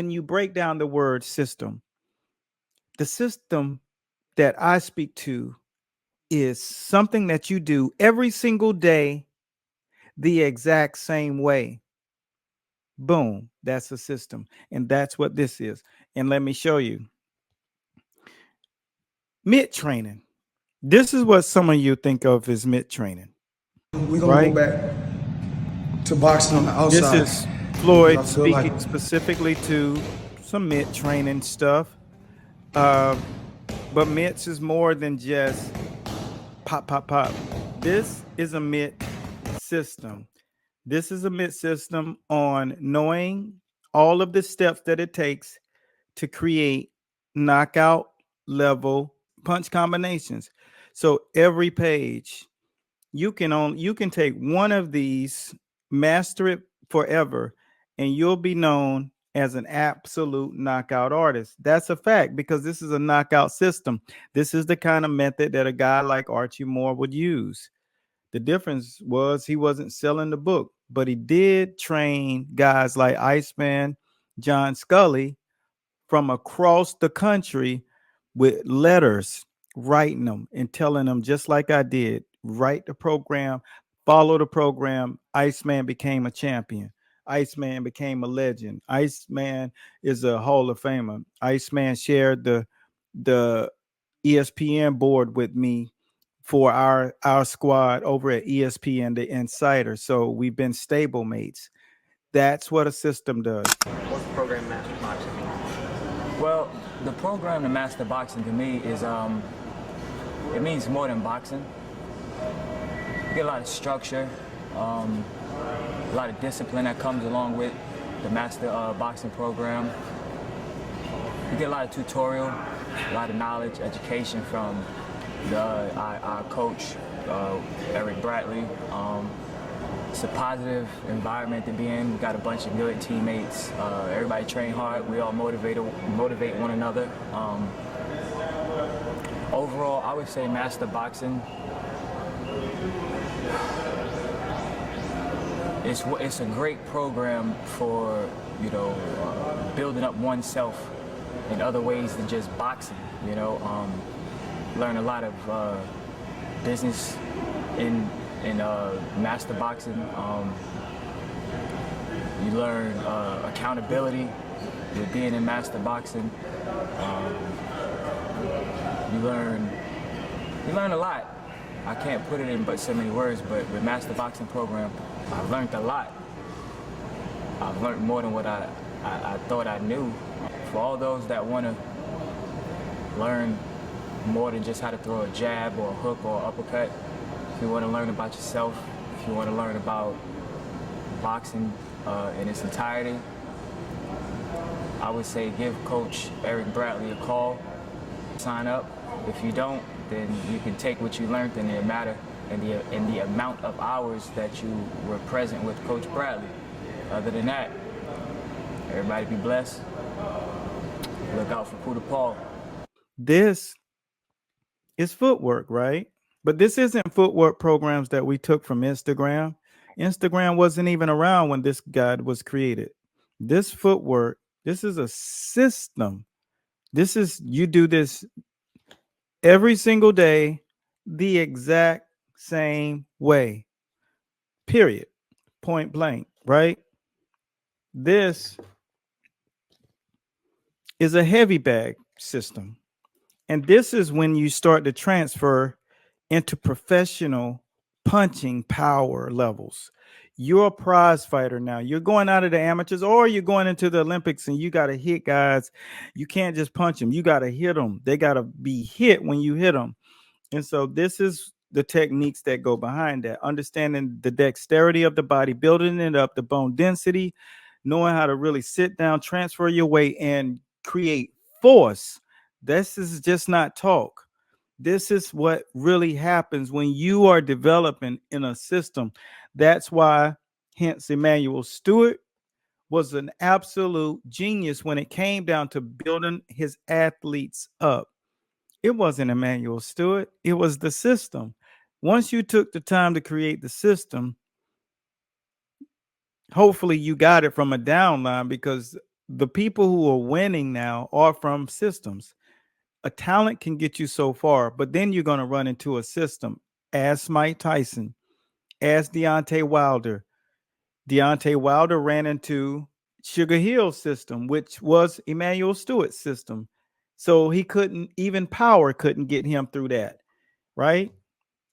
when you break down the word system, the system that I speak to is something that you do every single day the exact same way. Boom, that's a system. And that's what this is. And let me show you. Mid training. This is what some of you think of as mid training, We're gonna go right? back to boxing on the This outside is because I Floyd feel like speaking specifically to some mid training stuff. Uh, but mitts is more than just pop, pop, pop. This is a mid system. This is a mid system on knowing all of the steps that it takes to create knockout level punch combinations. So every page you can take one of these, master it forever, and you'll be known as an absolute knockout artist. That's a fact because this is a knockout system. This is the kind of method that a guy like Archie Moore would use. The difference was he wasn't selling the book, but he did train guys like Iceman, John Scully from across the country with letters, writing them and telling them, just like I did, write the program, follow the program. Iceman became a champion. Iceman became a legend. Iceman is a Hall of Famer. Iceman shared the ESPN board with me for our squad over at ESPN, the Insider. So we've been stable mates. That's what a system does. What's the program Master Boxing mean? Well, the program to master boxing to me is, it means more than boxing. You get a lot of structure, a lot of discipline that comes along with the master boxing program. You get a lot of tutorial, a lot of knowledge, education from our coach, Eric Bradley. It's a positive environment to be in. We got a bunch of good teammates. Everybody train hard. We all motivate one another. Overall, I would say master boxing. It's a great program for building up oneself in other ways than just boxing. Learn a lot of business in master boxing. You learn accountability with being in master boxing. You learn a lot. I can't put it in but so many words, but with master boxing program, I've learned a lot. I've learned more than what I thought I knew. For all those that want to learn more than just how to throw a jab or a hook or uppercut, if you want to learn about yourself, if you want to learn about boxing in its entirety, I would say give Coach Eric Bradley a call, sign up. If you don't, then you can take what you learned in the amount of hours that you were present with Coach Bradley. Other than that, everybody be blessed. Look out for 𝗬𝗂𝗯𝗲. This is footwork, right? But this isn't footwork programs that we took from Instagram. Instagram wasn't even around when this guide was created. This footwork, this is a system. This is, you do this every single day, the exact same way. Period. Point blank, right? This is a heavy bag system. And this is when you start to transfer into professional punching power levels. You're a prize fighter now. You're going out of the amateurs or you're going into the Olympics and you got to hit guys. You can't just punch them. You got to hit them. They got to be hit when you hit them. And so this is the techniques that go behind that. Understanding the dexterity of the body, building it up, the bone density, knowing how to really sit down, transfer your weight, and create force. This is just not talk. This is what really happens when you are developing in a system. That's why, hence, 𝗦𝘂𝗯𝘀𝗰𝗿 was an absolute genius when it came down to building his athletes up. It wasn't 𝗦𝘂𝗯𝘀𝗰𝗿, it was the system. Once you took the time to create the system, hopefully you got it from a downline, because the people who are winning now are from systems. A talent can get you so far, but then you're going to run into a system. Ask Mike Tyson, ask Deontay Wilder. Deontay Wilder ran into Sugar Hill's system, which was Emmanuel Stewart's system. So he couldn't, even power couldn't get him through that, right?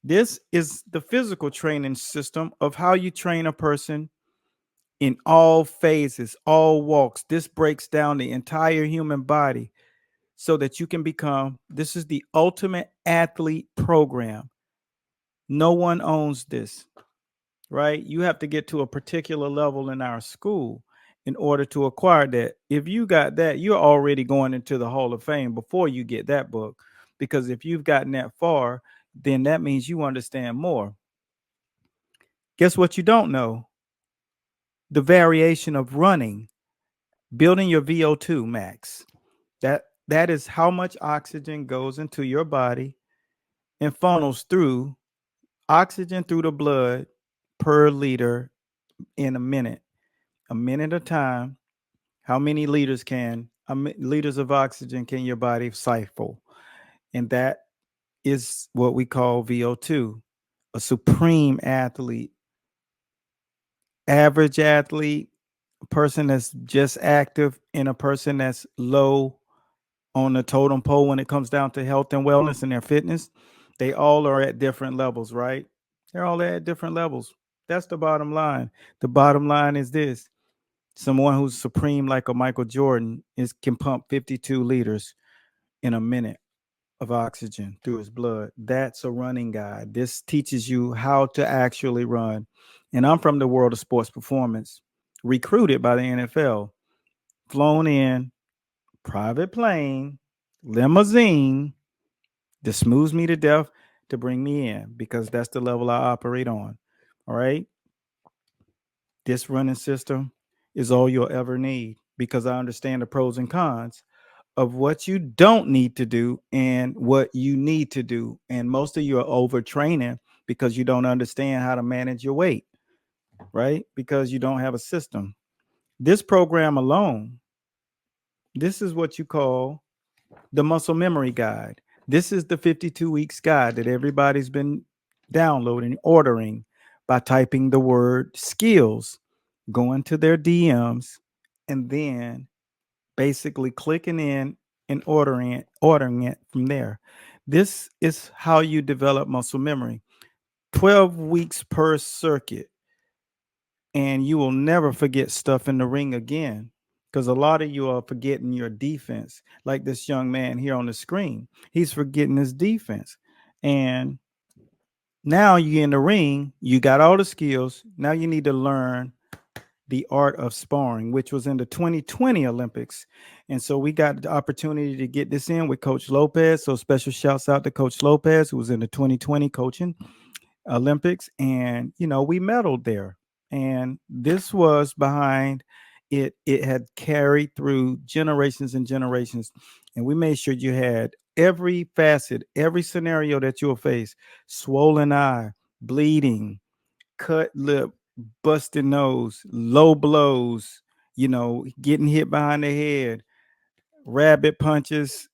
This is the physical training system of how you train a person in all phases, all walks. This breaks down the entire human body so that you can become, this is the ultimate athlete program. No one owns this, right? You have to get to a particular level in our school in order to acquire that. If you got that, you're already going into the Hall of Fame before you get that book. Because if you've gotten that far, then that means you understand more. Guess what you don't know? The variation of running, building your VO2 max. That is how much oxygen goes into your body and funnels through oxygen through the blood per liter in a minute at a time. How many liters liters of oxygen can your body siphon? And that is what we call VO2. A supreme athlete, average athlete, a person that's just active, and a person that's low on the totem pole when it comes down to health and wellness and their fitness. They all are at different levels, right? They're all at different levels. That's the bottom line. The bottom line is this. Someone who's supreme like a Michael Jordan can pump 52 liters in a minute of oxygen through his blood. That's a running guide. This teaches you how to actually run. And I'm from the world of sports performance, recruited by the NFL, flown in, private plane, limousine, to smooth me to death to bring me in, because that's the level I operate on. All right. This running system is all you'll ever need, because I understand the pros and cons of what you don't need to do and what you need to do. And most of you are overtraining because you don't understand how to manage your weight, right? Because you don't have a system. This program alone, this is what you call the muscle memory guide. This is the 52 weeks guide that everybody's been downloading, ordering by typing the word skills, going to their DMs, and then basically clicking in and ordering it from there. This is how you develop muscle memory. 12 weeks per circuit, and you will never forget stuff in the ring again, because a lot of you are forgetting your defense. Like this young man here on the screen, he's forgetting his defense. And now you're in the ring, you got all the skills. Now you need to learn the art of sparring, which was in the 2020 Olympics. And so we got the opportunity to get this in with Coach Lopez. So special shouts out to Coach Lopez, who was in the 2020 coaching Olympics. And, you know, we medaled there. And this was behind it. It had carried through generations and generations. And we made sure you had every facet, every scenario that you'll face: swollen eye, bleeding, cut lip, busted nose, low blows, you know, getting hit behind the head, rabbit punches,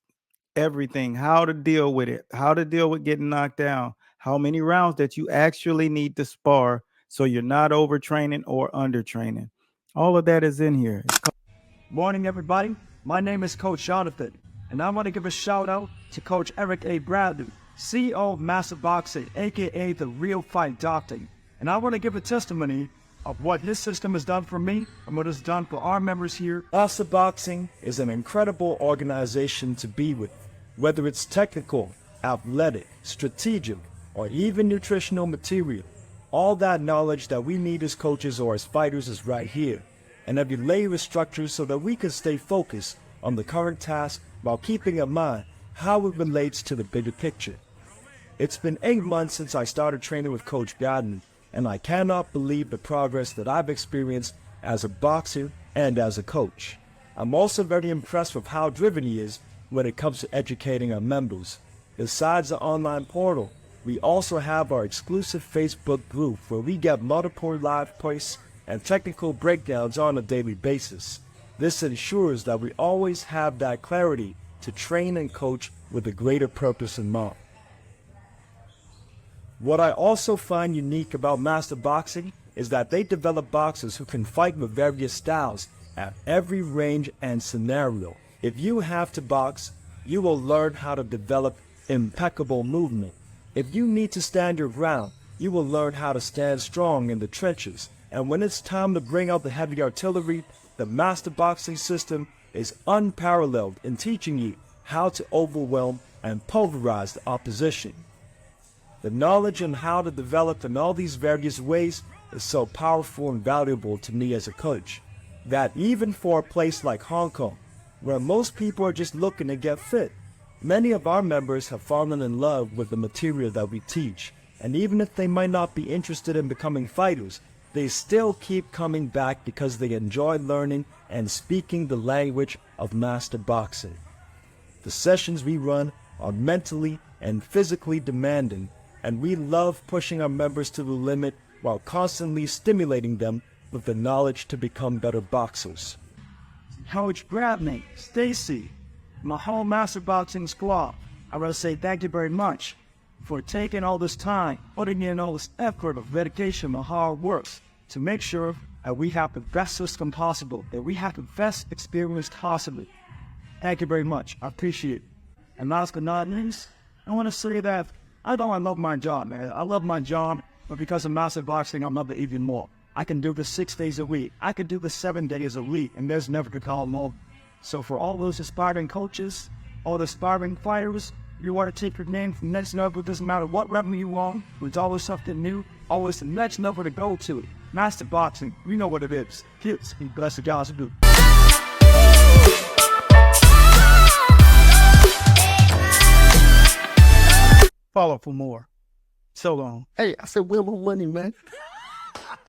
everything, how to deal with it, how to deal with getting knocked down, how many rounds that you actually need to spar so you're not overtraining or undertraining. All of that is in here. Morning, everybody. My name is Coach Jonathan, and I want to give a shout out to Coach Eric A. Bradley, CEO of Master Boxing, aka the Real Fight Doctor. And I want to give a testimony of what his system has done for me and what it's done for our members here. Master Boxing is an incredible organization to be with, whether it's technical, athletic, strategic, or even nutritional material. All that knowledge that we need as coaches or as fighters is right here. And every layer is structured so that we can stay focused on the current task while keeping in mind how it relates to the bigger picture. It's been 8 months since I started training with Coach Godden, and I cannot believe the progress that I've experienced as a boxer and as a coach. I'm also very impressed with how driven he is when it comes to educating our members. Besides the online portal, we also have our exclusive Facebook group where we get multiple live posts and technical breakdowns on a daily basis. This ensures that we always have that clarity to train and coach with a greater purpose in mind. What I also find unique about Master Boxing is that they develop boxers who can fight with various styles at every range and scenario. If you have to box, you will learn how to develop impeccable movement. If you need to stand your ground, you will learn how to stand strong in the trenches. And when it's time to bring out the heavy artillery, the Master Boxing system is unparalleled in teaching you how to overwhelm and pulverize the opposition. The knowledge on how to develop in all these various ways is so powerful and valuable to me as a coach, that even for a place like Hong Kong, where most people are just looking to get fit, many of our members have fallen in love with the material that we teach. And even if they might not be interested in becoming fighters, they still keep coming back because they enjoy learning and speaking the language of Master Boxing. The sessions we run are mentally and physically demanding, and we love pushing our members to the limit while constantly stimulating them with the knowledge to become better boxers. Coach Bradley, Stacy, my whole Master Boxing squad, I want to say thank you very much for taking all this time, putting in all this effort of dedication and hard work to make sure that we have the best system possible, that we have the best experience possible. Thank you very much. I appreciate it. And last but not least, I want to say that I love my job, man. I love my job, but because of Master Boxing, I love it even more. I can do this 6 days a week. I can do this 7 days a week, and there's never to call more. So for all those aspiring coaches, all the aspiring fighters, you want to take your name from next level, it doesn't matter what level you want, there's always something new, always the next level to go to. Master Boxing, we know what it is. Kids, be blessed to guys who do. Follow for more. So long. Hey, I said, where my money, man?